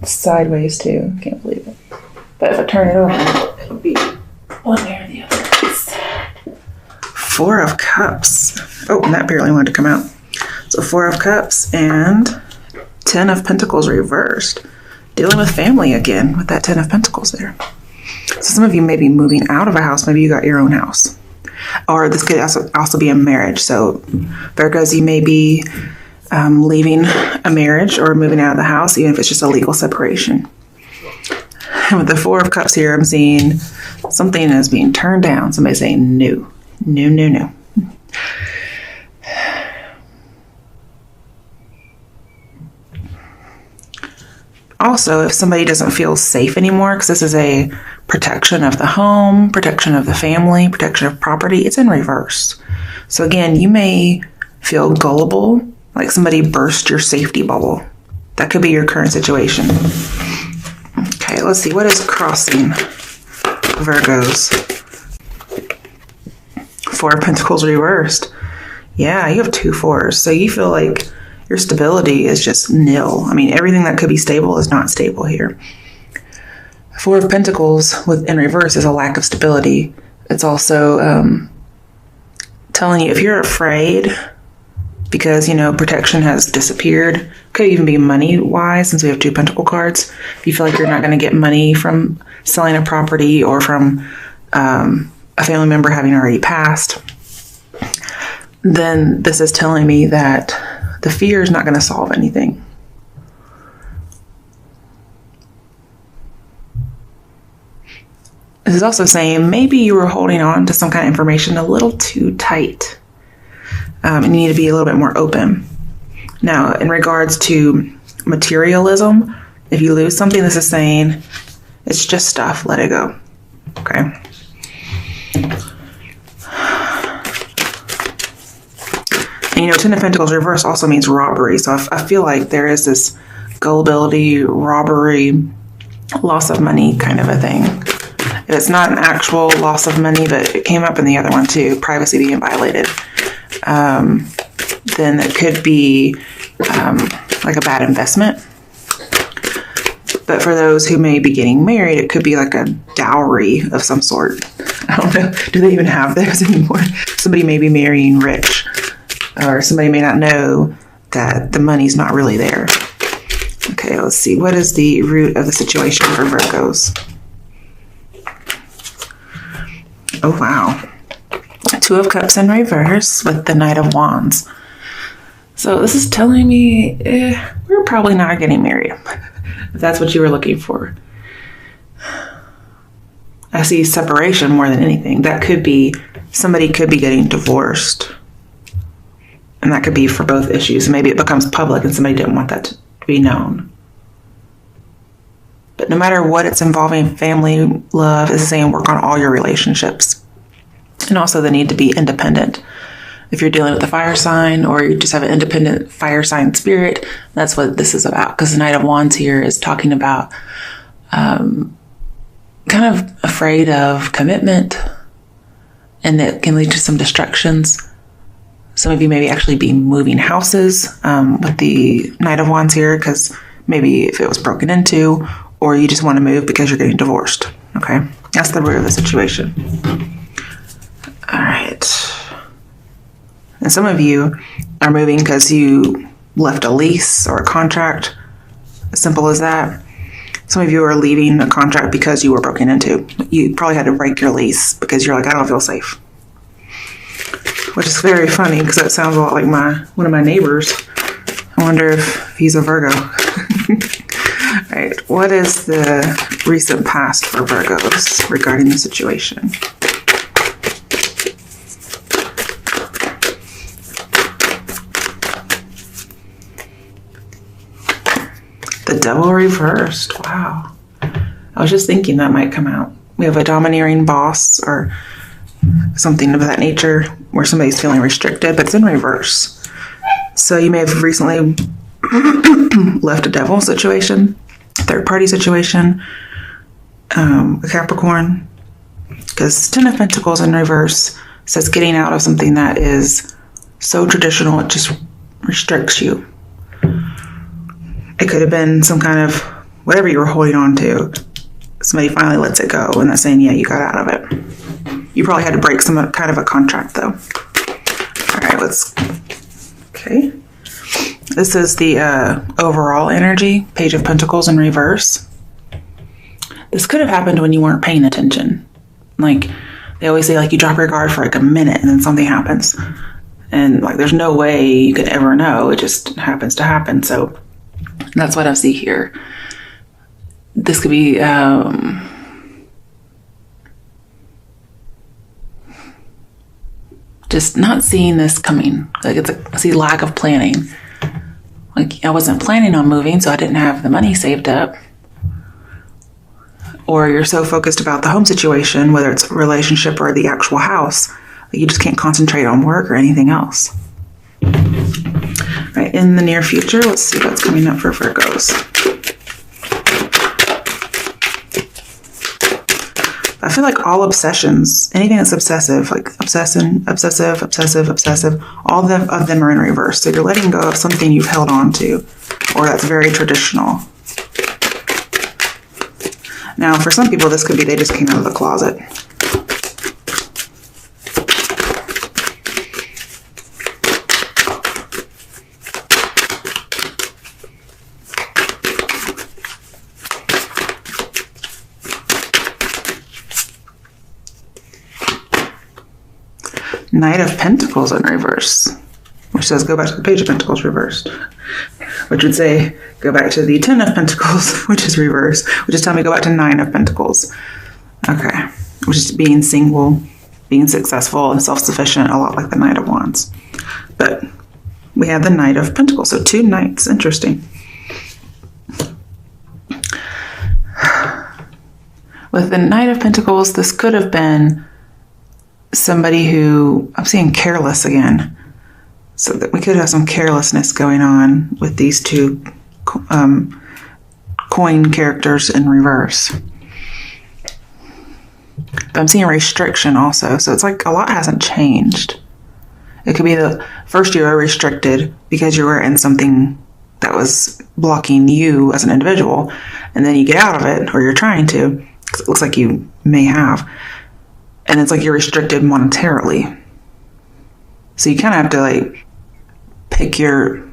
sideways too. Can't believe it. But if I turn it over, it would be one way or the other. Four of Cups. Oh, and that barely wanted to come out. So Four of Cups and 10 of Pentacles reversed. Dealing with family again with that 10 of Pentacles there. So some of you may be moving out of a house. Maybe you got your own house. Or this could also be a marriage. So Virgos, you may be leaving a marriage or moving out of the house, even if it's just a legal separation. And with the Four of Cups here, I'm seeing something is being turned down. Somebody saying no. No, no, no. Also, if somebody doesn't feel safe anymore, because this is a protection of the home, protection of the family, protection of property, it's in reverse. So again, you may feel gullible, like somebody burst your safety bubble. That could be your current situation. Okay, let's see. What is crossing Virgos? Four of Pentacles reversed. Yeah, you have 2 4s. So you feel like your stability is just nil. I mean, everything that could be stable is not stable here. Four of Pentacles in reverse is a lack of stability. It's also telling you if you're afraid because, protection has disappeared. Could even be money-wise, since we have 2 Pentacle cards. If you feel like you're not going to get money from selling a property or from a family member having already passed, then this is telling me that the fear is not going to solve anything. This is also saying maybe you were holding on to some kind of information a little too tight. And you need to be a little bit more open. Now, in regards to materialism, if you lose something, this is saying it's just stuff. Let it go. Okay. And 10 of Pentacles reverse also means robbery. So I feel like there is this gullibility, robbery, loss of money kind of a thing. It's not an actual loss of money, but it came up in the other one too, privacy being violated. Then it could be like a bad investment. But for those who may be getting married, it could be like a dowry of some sort. I don't know. Do they even have those anymore? Somebody may be marrying rich. Or somebody may not know that the money's not really there. Okay, let's see. What is the root of the situation for Virgos? Oh, wow. 2 of Cups in reverse with the Knight of Wands. So this is telling me we're probably not getting married. If that's what you were looking for. I see separation more than anything. That could be, somebody could be getting divorced. And that could be for both issues. Maybe it becomes public and somebody didn't want that to be known. But no matter what it's involving, family, love, is saying work on all your relationships. And also the need to be independent. If you're dealing with a fire sign or you just have an independent fire sign spirit, that's what this is about. Because the Knight of Wands here is talking about kind of afraid of commitment. And it can lead to some distractions. Some of you may actually be moving houses with the Knight of Wands here because maybe if it was broken into, or you just want to move because you're getting divorced. Okay, that's the root of the situation. All right. And some of you are moving because you left a lease or a contract. As simple as that. Some of you are leaving a contract because you were broken into. You probably had to break your lease because you're like, I don't feel safe. Which is very funny because that sounds a lot like one of my neighbors. I wonder if he's a Virgo. All right, what is the recent past for Virgos regarding the situation? The Devil reversed. Wow. I was just thinking that might come out. We have a domineering boss or something of that nature where somebody's feeling restricted, but it's in reverse. So you may have recently left a devil situation, third party situation, a Capricorn, because 10 of Pentacles in reverse says getting out of something that is so traditional, it just restricts you. It could have been some kind of whatever you were holding on to, somebody finally lets it go and they're saying, yeah, you got out of it. You probably had to break some kind of a contract though. All right, okay. This is the overall energy, Page of Pentacles in reverse. This could have happened when you weren't paying attention. Like, they always say, like, you drop your guard for like a minute and then something happens. And like, there's no way you could ever know. It just happens to happen. So that's what I see here. This could be just not seeing this coming. Like, I see lack of planning. Like, I wasn't planning on moving, so I didn't have the money saved up. Or you're so focused about the home situation, whether it's a relationship or the actual house, that you just can't concentrate on work or anything else. Right, in the near future, let's see what's coming up for Virgos. I feel like all obsessions, anything that's obsessive, like obsessive, all of them are in reverse. So you're letting go of something you've held on to, or that's very traditional. Now, for some people, this could be they just came out of the closet. Knight of Pentacles in reverse, which says go back to the Page of Pentacles reversed, which would say go back to the Ten of Pentacles, which is reverse, which is telling me go back to Nine of Pentacles. Okay, which is being single, being successful and self-sufficient, a lot like the Knight of Wands. But we have the Knight of Pentacles, so two knights. Interesting. With the Knight of Pentacles, this could have been somebody who, I'm seeing careless again. So that we could have some carelessness going on with these two coin characters in reverse. But I'm seeing restriction also. So it's like a lot hasn't changed. It could be the first you were restricted because you were in something that was blocking you as an individual. And then you get out of it, or you're trying to. It looks like you may have. And it's like you're restricted monetarily. So you kind of have to like pick your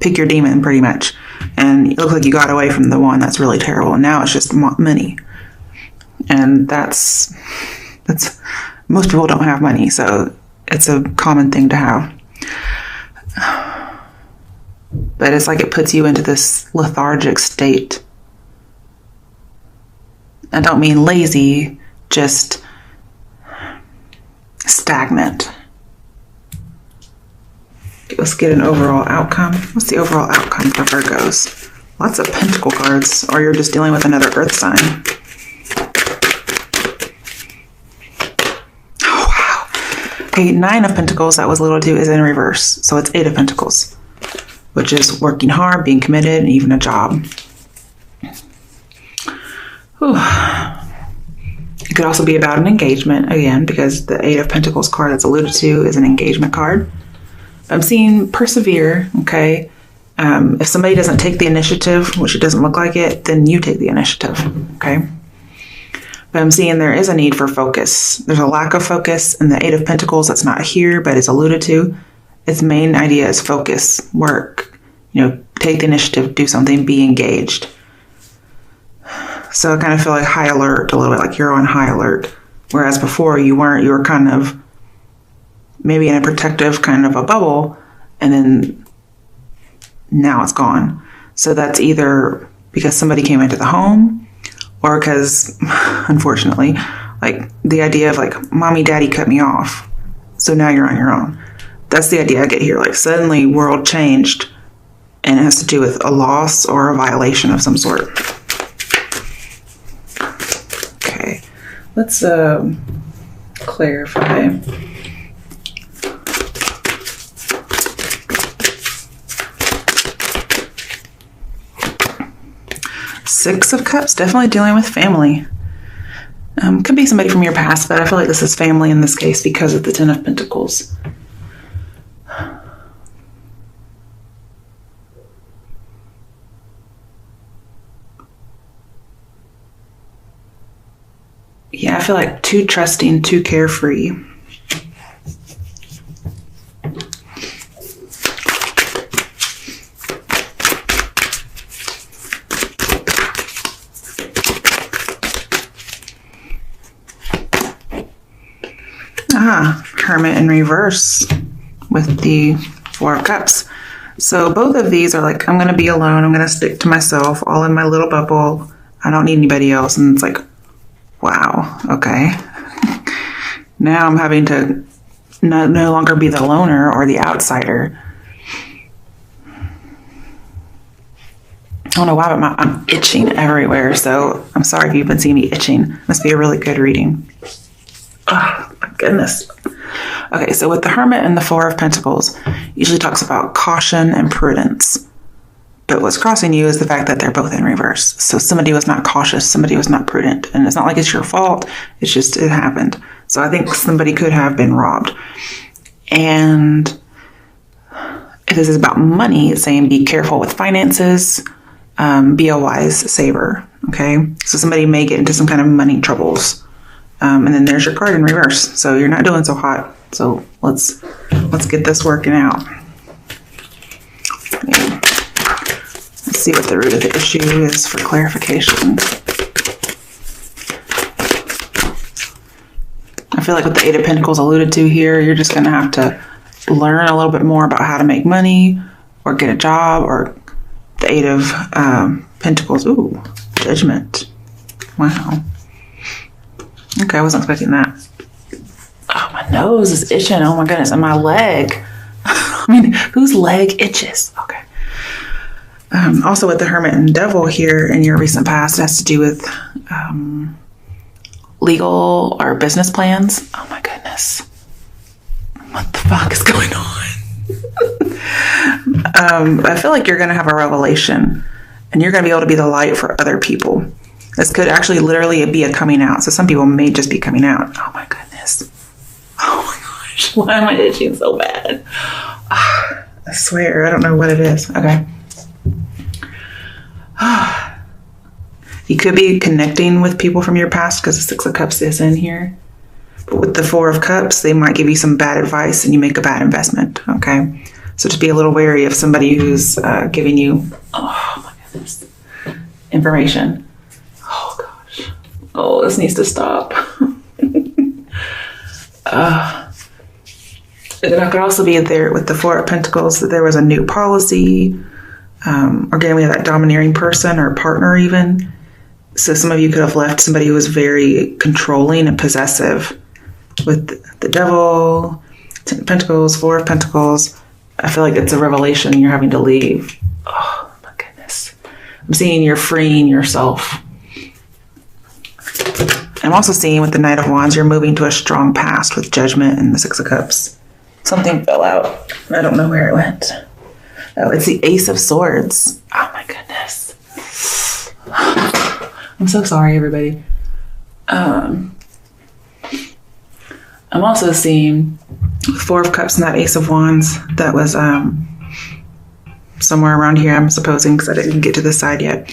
demon pretty much. And it looks like you got away from the one that's really terrible. And now it's just money. And that's most people don't have money. So it's a common thing to have. But it's like it puts you into this lethargic state. I don't mean lazy, just stagnant. Let's get an overall outcome. What's the overall outcome for Virgos? Lots of pentacle cards, or you're just dealing with another earth sign. Oh, wow. Okay, Nine of Pentacles, that was alluded to, is in reverse. So it's Eight of Pentacles, which is working hard, being committed, and even a job. Whew. It could also be about an engagement, again, because the Eight of Pentacles card that's alluded to is an engagement card. I'm seeing persevere, okay? If somebody doesn't take the initiative, which it doesn't look like it, then you take the initiative, okay? But I'm seeing there is a need for focus. There's a lack of focus in the Eight of Pentacles that's not here, but it's alluded to. Its main idea is focus, work, take the initiative, do something, be engaged. So I kind of feel like high alert, a little bit like you're on high alert. Whereas before you weren't, you were kind of maybe in a protective kind of a bubble, and then now it's gone. So that's either because somebody came into the home, or because, unfortunately, like the idea of like, mommy, daddy cut me off. So now you're on your own. That's the idea I get here. Like suddenly world changed, and it has to do with a loss or a violation of some sort. Okay, let's clarify. Six of Cups, definitely dealing with family. Could be somebody from your past, but I feel like this is family in this case because of the Ten of Pentacles. Yeah, I feel like too trusting, too carefree. Hermit in reverse with the Four of Cups. So both of these are like, I'm going to be alone. I'm going to stick to myself, all in my little bubble. I don't need anybody else. And it's like, wow, okay. Now I'm having to no longer be the loner or the outsider. I don't know why, but I'm itching everywhere. So I'm sorry if you've been seeing me itching. Must be a really good reading. Oh, my goodness. Okay, so with the Hermit and the Four of Pentacles, usually talks about caution and prudence. But what's crossing you is the fact that they're both in reverse. So somebody was not cautious, somebody was not prudent. And it's not like it's your fault, it's just it happened. So I think somebody could have been robbed. And if this is about money, it's saying be careful with finances, be a wise saver, okay? So somebody may get into some kind of money troubles. And then there's your card in reverse. So you're not doing so hot. So let's get this working out. Let's see what the root of the issue is for clarification. I feel like what the Eight of Pentacles alluded to here, you're just going to have to learn a little bit more about how to make money or get a job, or the Eight of Pentacles. Ooh, Judgment. Wow. Okay, I wasn't expecting that. Oh, my nose is itching. Oh my goodness. And my leg. I mean, whose leg itches? Okay. Also with the Hermit and Devil here in your recent past, it has to do with legal or business plans. Oh my goodness. What the fuck is going on? I feel like you're going to have a revelation and you're going to be able to be the light for other people. This could actually literally be a coming out. So some people may just be coming out. Oh my goodness. Oh my gosh. Why am I itching so bad? I swear, I don't know what it is. Okay. You could be connecting with people from your past because the Six of Cups is in here. But with the Four of Cups, they might give you some bad advice and you make a bad investment. Okay. So just be a little wary of somebody who's giving you, oh my goodness, information. Oh gosh. Oh, this needs to stop. And then I could also be there with the Four of Pentacles that there was a new policy, or again, we have that domineering person or partner even. So some of you could have left somebody who was very controlling and possessive. With the Devil, Ten of Pentacles, Four of Pentacles, I feel like it's a revelation you're having to leave. Oh my goodness. I'm seeing you're freeing yourself. I'm also seeing with the Knight of Wands, you're moving to a strong past with Judgment and the Six of Cups. Something fell out. I don't know where it went. Oh, it's the Ace of Swords. Oh my goodness. I'm so sorry, everybody. I'm also seeing Four of Cups and that Ace of Wands. That was somewhere around here, I'm supposing, because I didn't get to this side yet.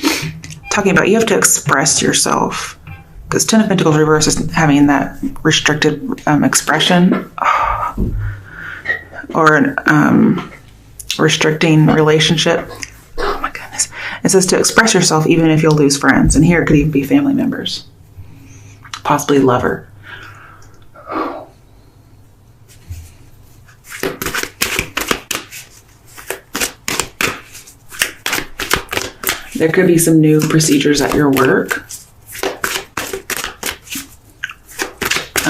Talking about you have to express yourself. Because Ten of Pentacles reverse is having that restricted expression. Or an restricting relationship. Oh my goodness. It says to express yourself even if you'll lose friends. And here it could even be family members. Possibly lover. There could be some new procedures at your work.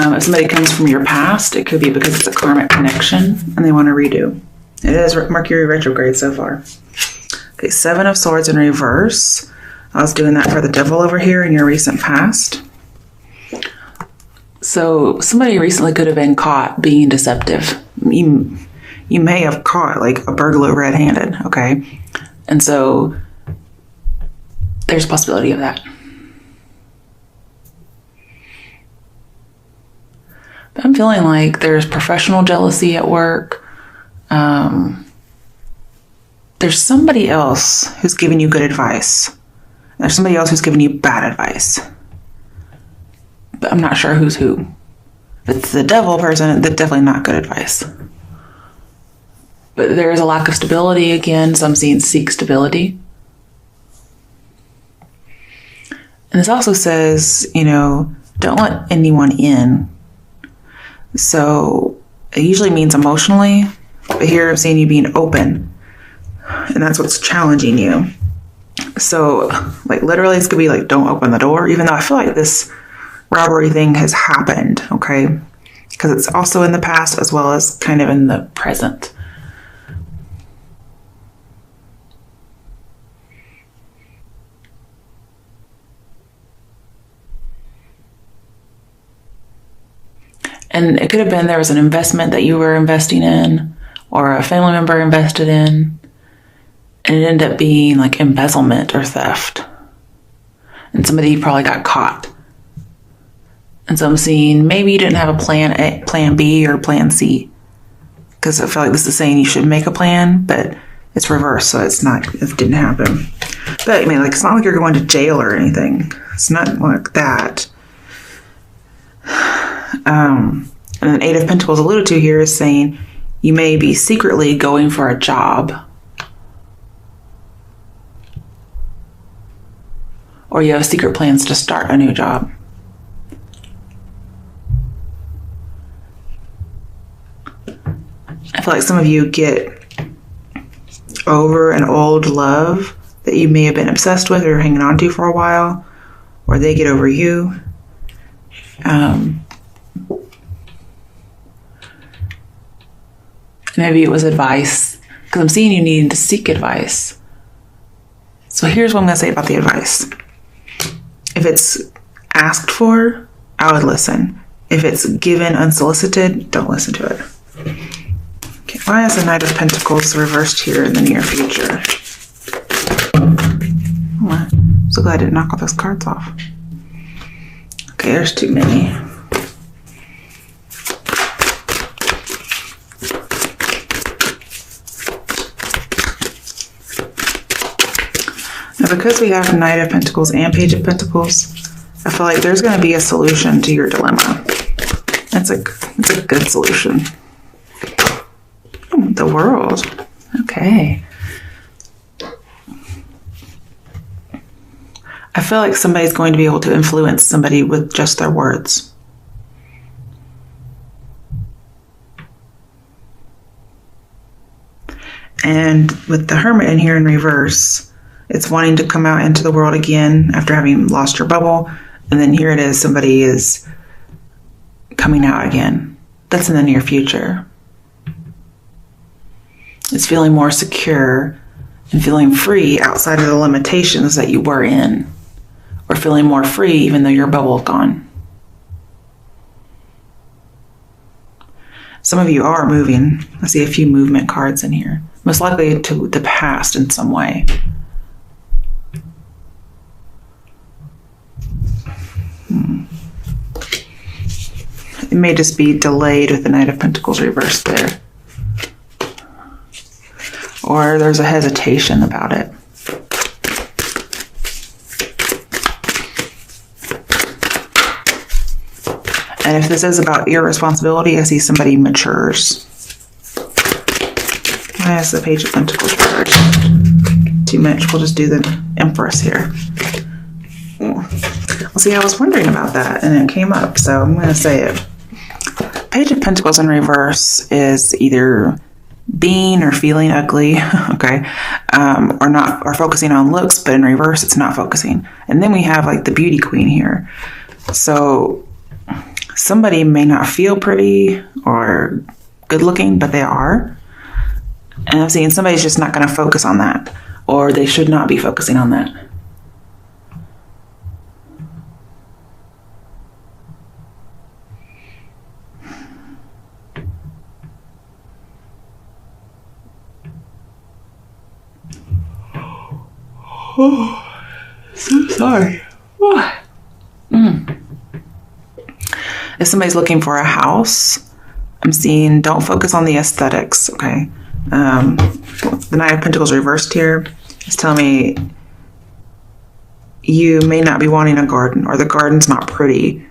If somebody comes from your past, it could be because it's a karmic connection and they want to redo. It is Mercury retrograde so far. Okay, Seven of Swords in reverse. I was doing that for the Devil over here in your recent past. So somebody recently could have been caught being deceptive. You may have caught like a burglar red-handed, okay? And so there's a possibility of that. I'm feeling like there's professional jealousy at work. There's somebody else who's giving you good advice. There's somebody else who's giving you bad advice. but I'm not sure who's who. If it's the devil person, that's definitely not good advice. But there is a lack of stability again, so I'm seeing seek stability. And this also says, don't let anyone in. So it usually means emotionally, but here I'm seeing you being open. And that's what's challenging you. So, like, literally, it's going to be like, don't open the door, even though I feel like this robbery thing has happened, okay? Because it's also in the past as well as kind of in the present. And it could have been there was an investment that you were investing in, or a family member invested in, and it ended up being like embezzlement or theft. And somebody probably got caught. And so I'm seeing maybe you didn't have a plan A, plan B, or plan C. Because I feel like this is saying you should make a plan, but it's reversed, so it didn't happen. But I mean, like, it's not like you're going to jail or anything. It's not like that. And the Eight of Pentacles alluded to here is saying you may be secretly going for a job. Or you have secret plans to start a new job. I feel like some of you get over an old love that you may have been obsessed with or hanging on to for a while, or they get over you. Maybe it was advice, because I'm seeing you needing to seek advice. So here's what I'm going to say about the advice. If it's asked for, I would listen. If it's given unsolicited, don't listen to it. Okay, why is the Knight of Pentacles reversed here in the near future? Oh, I'm so glad I didn't knock all those cards off. Okay, there's too many. Now, because we have Knight of Pentacles and Page of Pentacles, I feel like there's going to be a solution to your dilemma. It's a good solution. The World. Okay. I feel like somebody's going to be able to influence somebody with just their words. And with the Hermit in here in reverse, it's wanting to come out into the world again after having lost your bubble. And then here it is, somebody is coming out again. That's in the near future. It's feeling more secure and feeling free outside of the limitations that you were in. Or feeling more free even though your bubble is gone. Some of you are moving. I see a few movement cards in here. Most likely to the past in some way. It may just be delayed with the Knight of Pentacles reversed there. Or there's a hesitation about it. And if this is about irresponsibility, I see somebody matures. Why is the Page of Pentacles reversed? Too much. We'll just do the Empress here. Well, see, I was wondering about that, and it came up, so I'm going to say it. Page of Pentacles in reverse is either being or feeling ugly, okay, or focusing on looks, but in reverse, it's not focusing. And then we have like the Beauty Queen here. So somebody may not feel pretty or good looking, but they are. And I'm seeing somebody's just not going to focus on that, or they should not be focusing on that. Oh, so sorry. Oh. If somebody's looking for a house, I'm seeing don't focus on the aesthetics, okay? The Knight of Pentacles reversed here is telling me you may not be wanting a garden, or the garden's not pretty,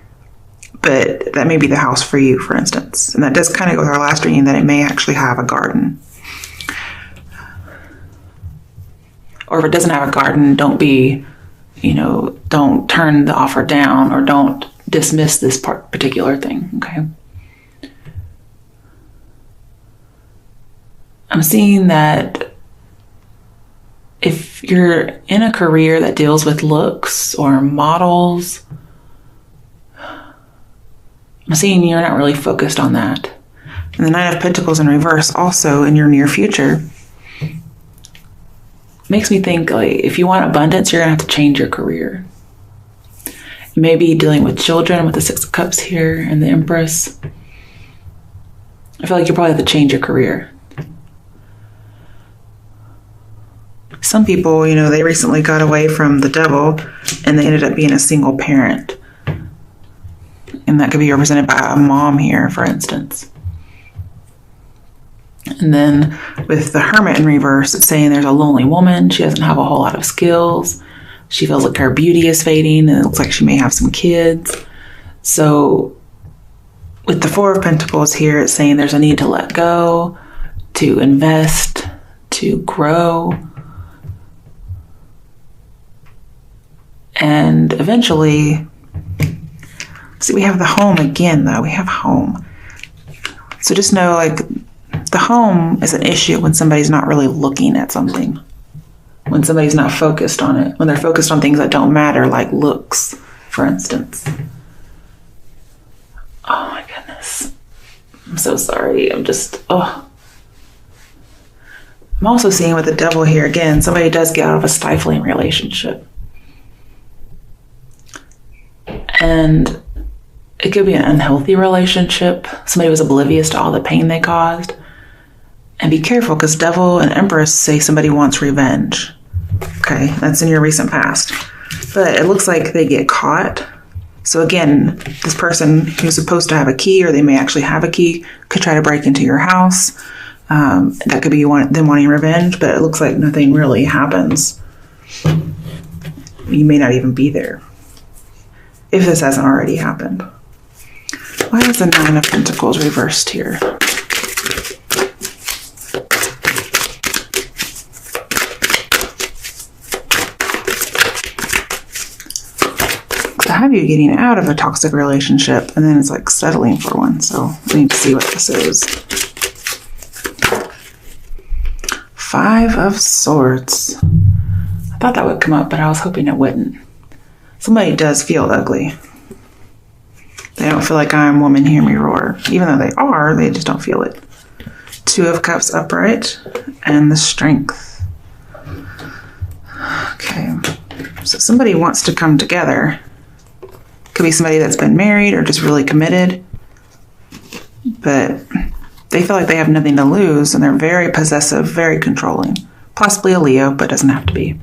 but that may be the house for you, for instance. And that does kind of go with our last reading, that it may actually have a garden. Or if it doesn't have a garden, don't turn the offer down, or don't dismiss this particular thing, okay? I'm seeing that if you're in a career that deals with looks or models, I'm seeing you're not really focused on that. And the Nine of Pentacles in reverse, also in your near future, makes me think, like, if you want abundance, you're going to have to change your career. You may be dealing with children with the Six of Cups here and the Empress. I feel like you probably have to change your career. Some people, they recently got away from the Devil and they ended up being a single parent. And that could be represented by a mom here, for instance. And then with the Hermit in reverse, it's saying there's a lonely woman. She doesn't have a whole lot of skills. She feels like her beauty is fading, and it looks like she may have some kids. So with the Four of Pentacles here, it's saying there's a need to let go, to invest, to grow. And eventually, see, we have the home again, though. We have home. So just know, like, the home is an issue when somebody's not really looking at something. When somebody's not focused on it. When they're focused on things that don't matter, like looks, for instance. Oh my goodness. I'm so sorry. I'm also seeing with the Devil here, again, somebody does get out of a stifling relationship. And it could be an unhealthy relationship. Somebody was oblivious to all the pain they caused. And be careful, because Devil and Empress say somebody wants revenge. Okay, that's in your recent past. But it looks like they get caught. So again, this person who's supposed to have a key, or they may actually have a key, could try to break into your house. That could be them wanting revenge, but it looks like nothing really happens. You may not even be there, if this hasn't already happened. Why is the Nine of Pentacles reversed here? I have you getting out of a toxic relationship, and then it's like settling for one. So we need to see what this is. Five of Swords. I thought that would come up, but I was hoping it wouldn't. Somebody does feel ugly. They don't feel like I'm woman, hear me roar. Even though they are, they just don't feel it. Two of Cups upright, and the Strength. Okay, so somebody wants to come together. Could be somebody that's been married or just really committed, but they feel like they have nothing to lose, and they're very possessive, very controlling. Possibly a Leo, but doesn't have to be.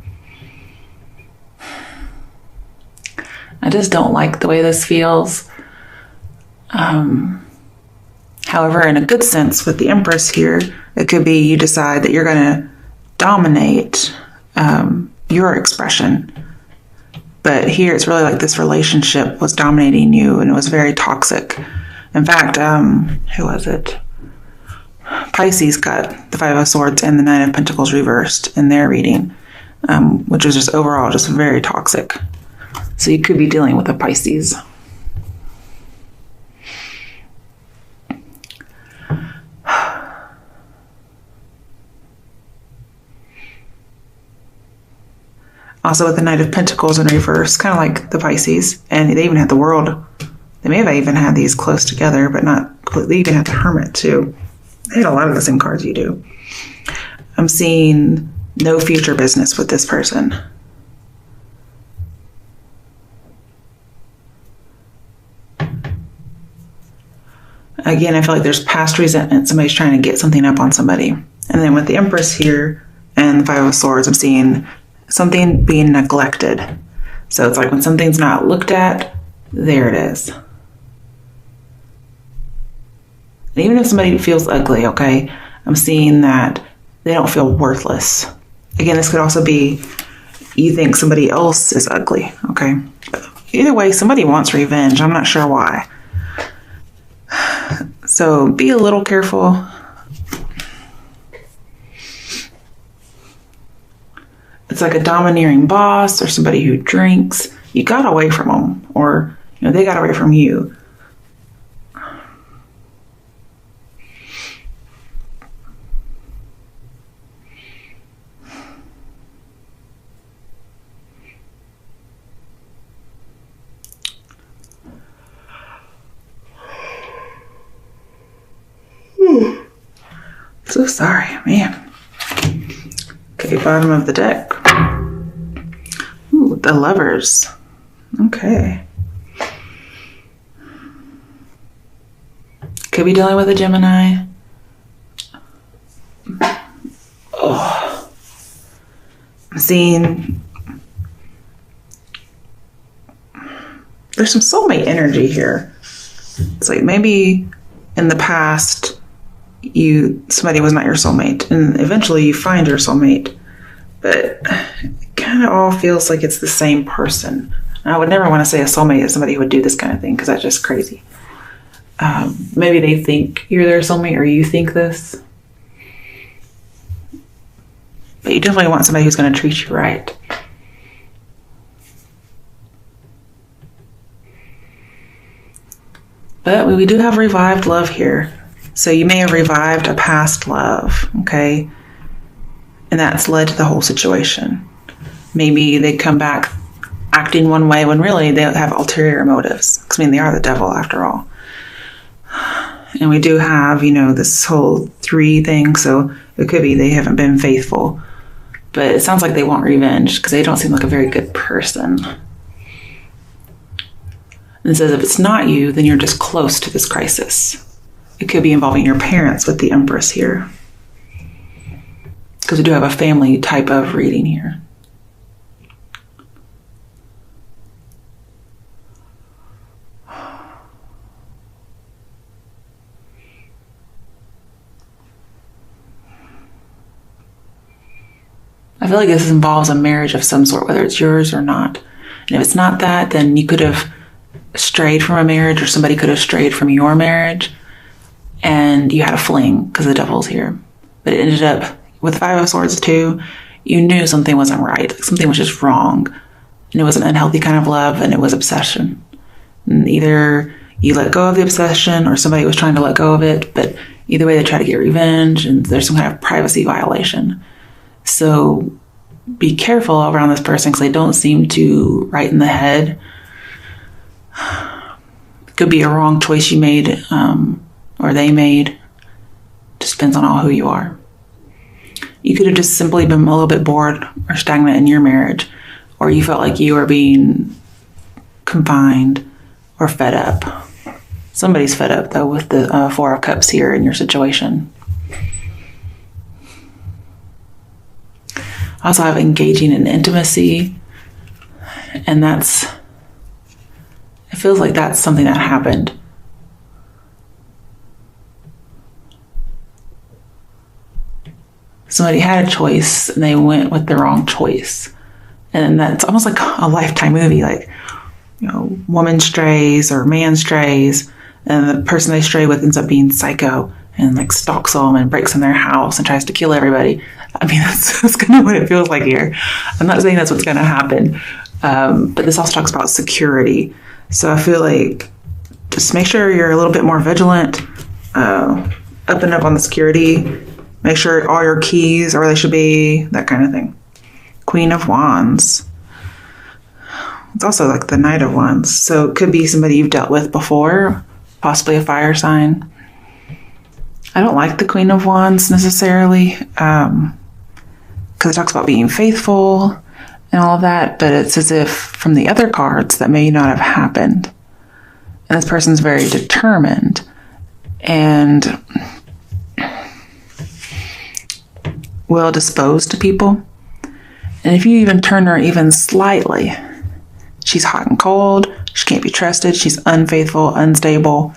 I just don't like the way this feels. However, in a good sense, with the Empress here, it could be you decide that you're going to dominate your expression. But here it's really like this relationship was dominating you, and it was very toxic. In fact, who was it? Pisces got the Five of Swords and the Nine of Pentacles reversed in their reading, which was just overall just very toxic. So you could be dealing with a Pisces. Also with the Knight of Pentacles in reverse, kind of like the Pisces, and they even had the World. They may have even had these close together, but not completely. They even had the Hermit too. They had a lot of the same cards you do. I'm seeing no future business with this person. Again, I feel like there's past resentment. Somebody's trying to get something up on somebody. And then with the Empress here and the Five of Swords, I'm seeing something being neglected. So it's like when something's not looked at, there it is. And even if somebody feels ugly, okay, I'm seeing that they don't feel worthless. Again, this could also be you think somebody else is ugly, okay? But either way, somebody wants revenge. I'm not sure why. So be a little careful. It's like a domineering boss or somebody who drinks. You got away from them, or they got away from you. So sorry, man. Okay, bottom of the deck. Ooh, the Lovers. Okay. Could be dealing with a Gemini. Oh. I'm seeing there's some soulmate energy here. It's like maybe in the past somebody was not your soulmate, and eventually you find your soulmate, but it kind of all feels like it's the same person. I would never want to say a soulmate is somebody who would do this kind of thing, because that's just crazy. Maybe they think you're their soulmate, or you think this, but you definitely want somebody who's going to treat you right. But we do have revived love here. So you may have revived a past love, okay? And that's led to the whole situation. Maybe they come back acting one way when really they have ulterior motives. Because, they are the devil after all. And we do have, this whole 3 thing. So it could be they haven't been faithful. But it sounds like they want revenge because they don't seem like a very good person. And it says if it's not you, then you're just close to this crisis. It could be involving your parents with the Empress here. Because we do have a family type of reading here. I feel like this involves a marriage of some sort, whether it's yours or not. And if it's not that, then you could have strayed from a marriage, or somebody could have strayed from your marriage. And you had a fling because the devil's here. But it ended up with 5 of Swords too. You knew something wasn't right. Like something was just wrong. And it was an unhealthy kind of love, and it was obsession. And either you let go of the obsession or somebody was trying to let go of it. But either way, they try to get revenge, and there's some kind of privacy violation. So be careful around this person because they don't seem to right in the head. It could be a wrong choice you made, or they made. Just depends on who you are. You could have just simply been a little bit bored or stagnant in your marriage, or you felt like you were being confined or fed up. Somebody's fed up though with the 4 of Cups here in your situation. I also have engaging in intimacy, and it feels like that's something that happened. Somebody had a choice and they went with the wrong choice. And that's almost like a Lifetime movie, like, woman strays or man strays, and the person they stray with ends up being psycho and like stalks them and breaks in their house and tries to kill everybody. That's kind of what it feels like here. I'm not saying that's what's going to happen, but this also talks about security. So I feel like just make sure you're a little bit more vigilant, up and up on the security. Make sure all your keys are where they should be, that kind of thing. Queen of Wands. It's also like the Knight of Wands. So it could be somebody you've dealt with before, possibly a fire sign. I don't like the Queen of Wands necessarily, because it talks about being faithful and all of that, but it's as if from the other cards that may not have happened. And this person's very determined and well disposed to people. And if you even turn her even slightly, she's hot and cold, she can't be trusted, she's unfaithful, unstable,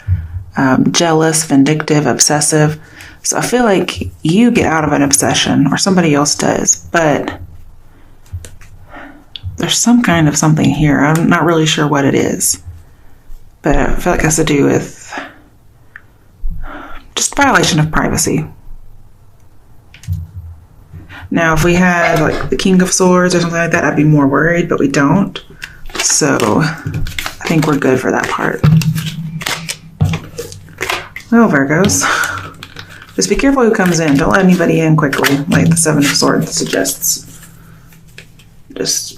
jealous, vindictive, obsessive. So I feel like you get out of an obsession or somebody else does, but there's some kind of something here. I'm not really sure what it is, but I feel like it has to do with just violation of privacy. Now, if we had like the King of Swords or something like that, I'd be more worried, but we don't. So I think we're good for that part. Well, Virgos, just be careful who comes in. Don't let anybody in quickly, like the Seven of Swords suggests. Just